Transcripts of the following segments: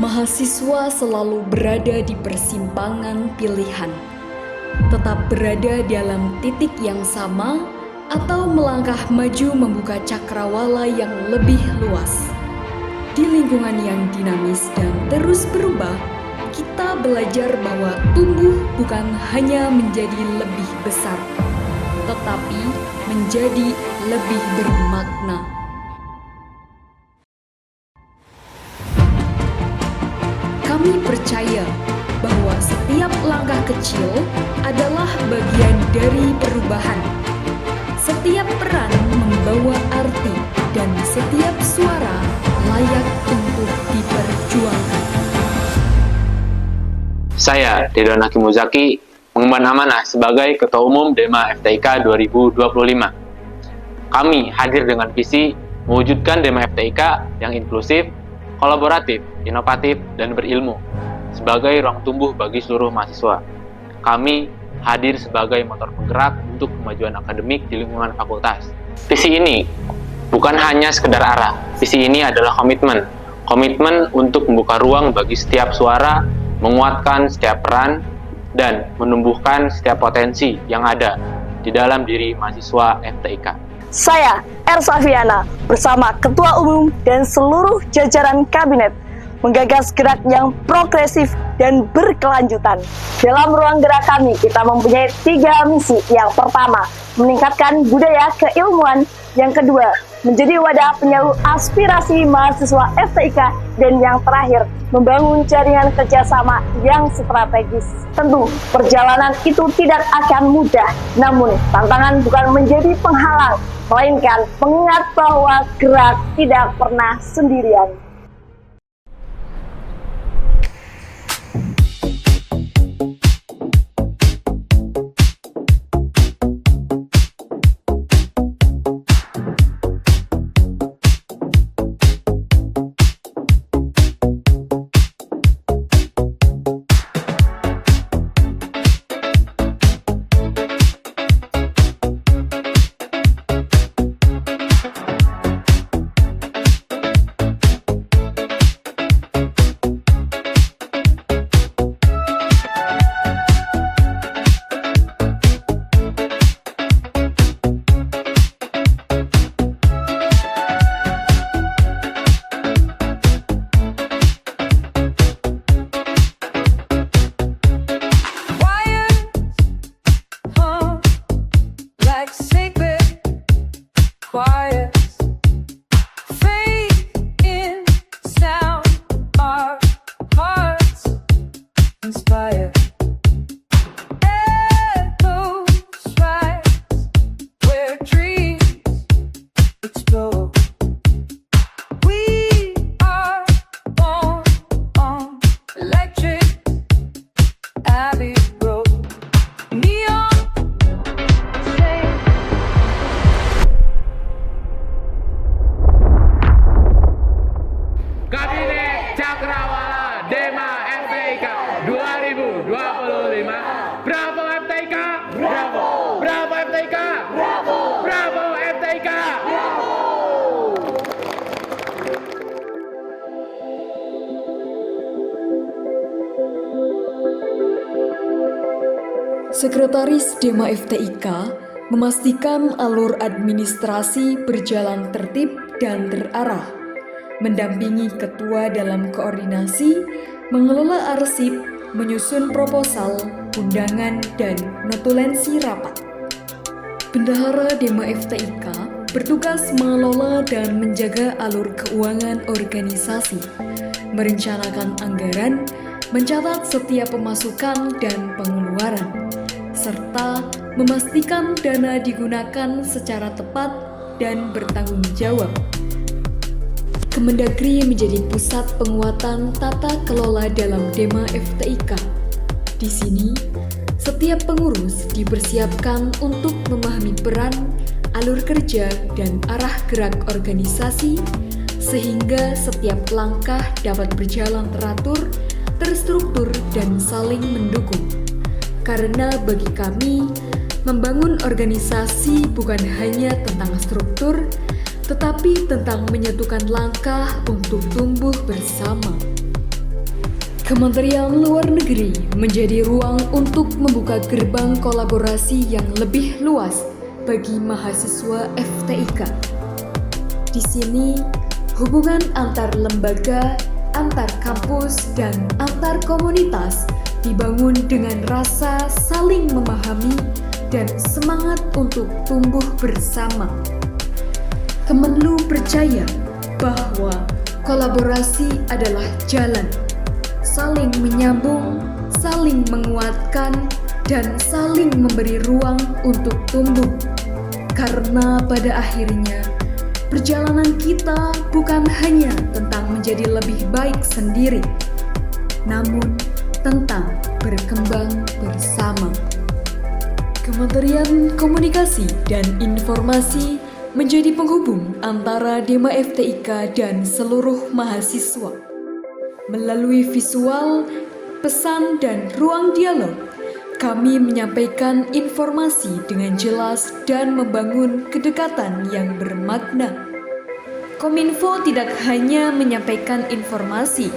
Mahasiswa selalu berada di persimpangan pilihan, tetap berada dalam titik yang sama atau melangkah maju membuka cakrawala yang lebih luas. Di lingkungan yang dinamis dan terus berubah, kita belajar bahwa tumbuh bukan hanya menjadi lebih besar, tetapi menjadi lebih bermakna. Kami percaya bahwa setiap langkah kecil adalah bagian dari perubahan. Setiap peran membawa arti dan setiap suara layak untuk diperjuangkan. Saya, Ridwan Hakim Muzaki, mengemban amanah sebagai Ketua Umum DEMA FTIK 2025. Kami hadir dengan visi mewujudkan DEMA FTIK yang inklusif, kolaboratif, inovatif, dan berilmu sebagai ruang tumbuh bagi seluruh mahasiswa. Kami hadir sebagai motor penggerak untuk kemajuan akademik di lingkungan fakultas. Visi ini bukan hanya sekedar arah, visi ini adalah komitmen untuk membuka ruang bagi setiap suara, menguatkan setiap peran, dan menumbuhkan setiap potensi yang ada di dalam diri mahasiswa FTIK. Saya, Ersafiana, bersama Ketua Umum dan seluruh jajaran Kabinet, menggagas gerak yang progresif dan berkelanjutan. Dalam ruang gerak kami, kita mempunyai 3 misi. Yang pertama, meningkatkan budaya keilmuan. Yang kedua, menjadi wadah penyalur aspirasi mahasiswa FTIK. Dan yang terakhir, membangun jaringan kerjasama yang strategis. Tentu, perjalanan itu tidak akan mudah. Namun, tantangan bukan menjadi penghalang, melainkan mengingat bahwa gerak tidak pernah sendirian. Kabinet Cakrawala DEMA FTIK 2025. Bravo FTIK! Bravo! Bravo FTIK! Bravo! Bravo FTIK! Bravo! Sekretaris DEMA FTIK memastikan alur administrasi berjalan tertib dan terarah, mendampingi ketua dalam koordinasi, mengelola arsip, menyusun proposal, undangan, dan notulensi rapat. Bendahara DEMA FTIK bertugas mengelola dan menjaga alur keuangan organisasi, merencanakan anggaran, mencatat setiap pemasukan dan pengeluaran, serta memastikan dana digunakan secara tepat dan bertanggung jawab. Kemendagri menjadi pusat penguatan tata kelola dalam DEMA FTIK. Di sini, setiap pengurus dipersiapkan untuk memahami peran, alur kerja, dan arah gerak organisasi, sehingga setiap langkah dapat berjalan teratur, terstruktur, dan saling mendukung. Karena bagi kami, membangun organisasi bukan hanya tentang struktur, tetapi tentang menyatukan langkah untuk tumbuh bersama. Kementerian Luar Negeri menjadi ruang untuk membuka gerbang kolaborasi yang lebih luas bagi mahasiswa FTIK. Di sini, hubungan antar lembaga, antar kampus, dan antar komunitas dibangun dengan rasa saling memahami dan semangat untuk tumbuh bersama. Kemenlu percaya bahwa kolaborasi adalah jalan, saling menyambung, saling menguatkan, dan saling memberi ruang untuk tumbuh. Karena pada akhirnya, perjalanan kita bukan hanya tentang menjadi lebih baik sendiri, namun tentang berkembang bersama. Kementerian Komunikasi dan Informasi menjadi penghubung antara Dema FTIK dan seluruh mahasiswa. Melalui visual, pesan, dan ruang dialog, kami menyampaikan informasi dengan jelas dan membangun kedekatan yang bermakna. Kominfo tidak hanya menyampaikan informasi,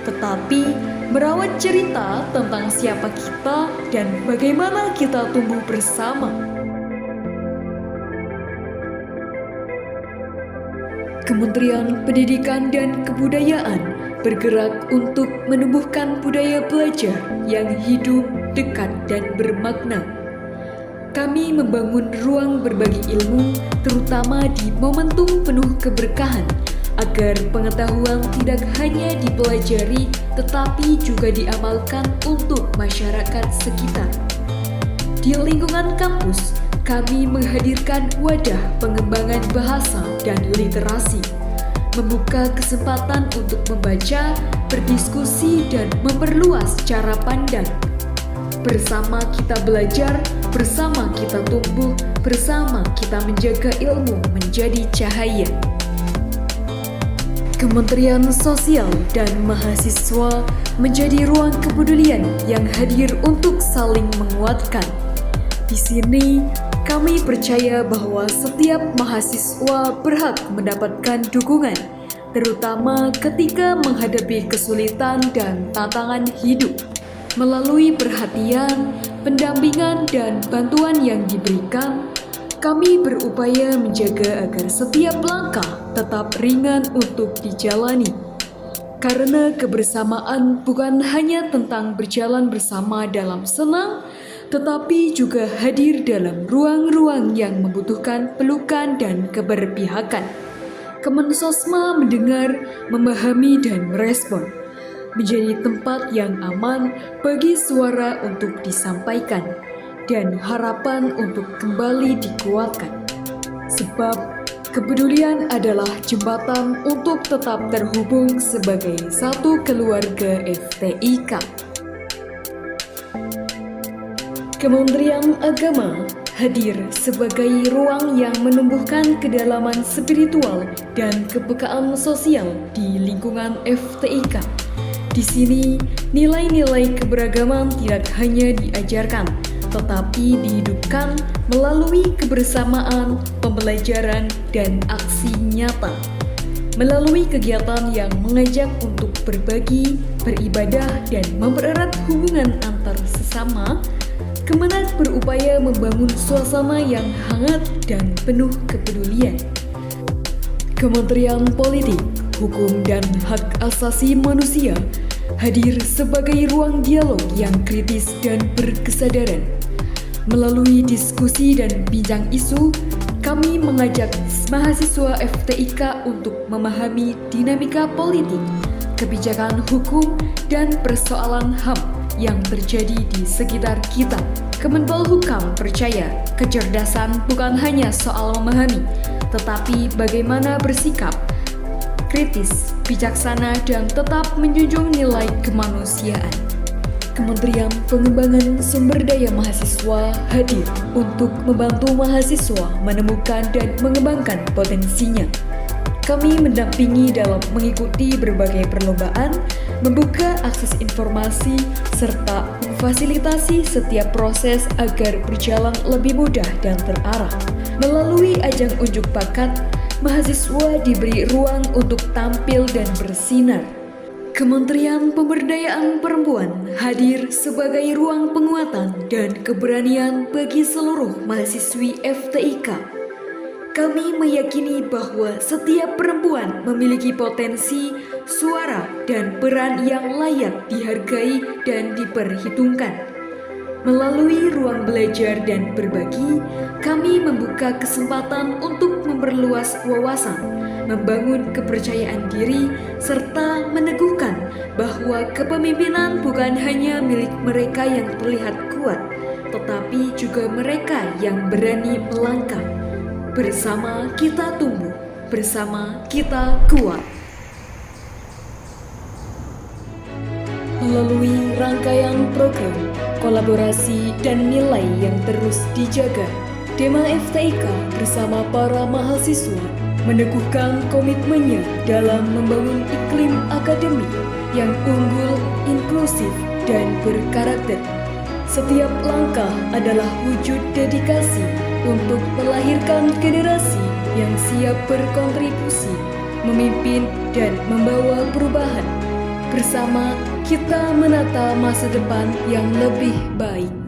tetapi merawat cerita tentang siapa kita dan bagaimana kita tumbuh bersama. Kementerian Pendidikan dan Kebudayaan bergerak untuk menumbuhkan budaya belajar yang hidup, dekat, dan bermakna. Kami membangun ruang berbagi ilmu, terutama di momentum penuh keberkahan, agar pengetahuan tidak hanya dipelajari, tetapi juga diamalkan untuk masyarakat sekitar. Di lingkungan kampus, kami menghadirkan wadah pengembangan bahasa dan literasi, membuka kesempatan untuk membaca, berdiskusi, dan memperluas cara pandang. Bersama kita belajar, bersama kita tumbuh, bersama kita menjaga ilmu menjadi cahaya. Kementerian Sosial dan Mahasiswa menjadi ruang kepedulian yang hadir untuk saling menguatkan. Di sini, kami percaya bahwa setiap mahasiswa berhak mendapatkan dukungan, terutama ketika menghadapi kesulitan dan tantangan hidup. Melalui perhatian, pendampingan, dan bantuan yang diberikan, kami berupaya menjaga agar setiap langkah tetap ringan untuk dijalani. Karena kebersamaan bukan hanya tentang berjalan bersama dalam senang, tetapi juga hadir dalam ruang-ruang yang membutuhkan pelukan dan keberpihakan. Kemensosma mendengar, memahami, dan merespon, menjadi tempat yang aman bagi suara untuk disampaikan dan harapan untuk kembali dikuatkan. Sebab kepedulian adalah jembatan untuk tetap terhubung sebagai satu keluarga FTIK. Kementerian Agama hadir sebagai ruang yang menumbuhkan kedalaman spiritual dan kepekaan sosial di lingkungan FTIK. Di sini, nilai-nilai keberagaman tidak hanya diajarkan, tetapi dihidupkan melalui kebersamaan, pembelajaran, dan aksi nyata. Melalui kegiatan yang mengajak untuk berbagi, beribadah, dan mempererat hubungan antar sesama, Kemenak berupaya membangun suasana yang hangat dan penuh kepedulian. Kementerian Politik, Hukum, dan Hak Asasi Manusia hadir sebagai ruang dialog yang kritis dan berkesadaran. Melalui diskusi dan bincang isu, kami mengajak mahasiswa FTIK untuk memahami dinamika politik, kebijakan hukum, dan persoalan HAM yang terjadi di sekitar kita. Kemenpolhukam percaya kecerdasan bukan hanya soal memahami, tetapi bagaimana bersikap kritis, bijaksana, dan tetap menjunjung nilai kemanusiaan. Kementerian Pengembangan Sumber Daya Mahasiswa hadir untuk membantu mahasiswa menemukan dan mengembangkan potensinya. Kami mendampingi dalam mengikuti berbagai perlombaan, membuka akses informasi, serta memfasilitasi setiap proses agar berjalan lebih mudah dan terarah. Melalui ajang unjuk bakat, mahasiswa diberi ruang untuk tampil dan bersinar. Kementerian Pemberdayaan Perempuan hadir sebagai ruang penguatan dan keberanian bagi seluruh mahasiswi FTIK. Kami meyakini bahwa setiap perempuan memiliki potensi, suara, dan peran yang layak dihargai dan diperhitungkan. Melalui ruang belajar dan berbagi, kami membuka kesempatan untuk memperluas wawasan, membangun kepercayaan diri, serta meneguhkan bahwa kepemimpinan bukan hanya milik mereka yang terlihat kuat, tetapi juga mereka yang berani melangkah. Bersama kita tumbuh, bersama kita kuat. Melalui rangkaian program, kolaborasi, dan nilai yang terus dijaga, Dema FTIK bersama para mahasiswa meneguhkan komitmennya dalam membangun iklim akademik yang unggul, inklusif, dan berkarakter. Setiap langkah adalah wujud dedikasi untuk melahirkan generasi yang siap berkontribusi, memimpin, dan membawa perubahan. Bersama kita menata masa depan yang lebih baik.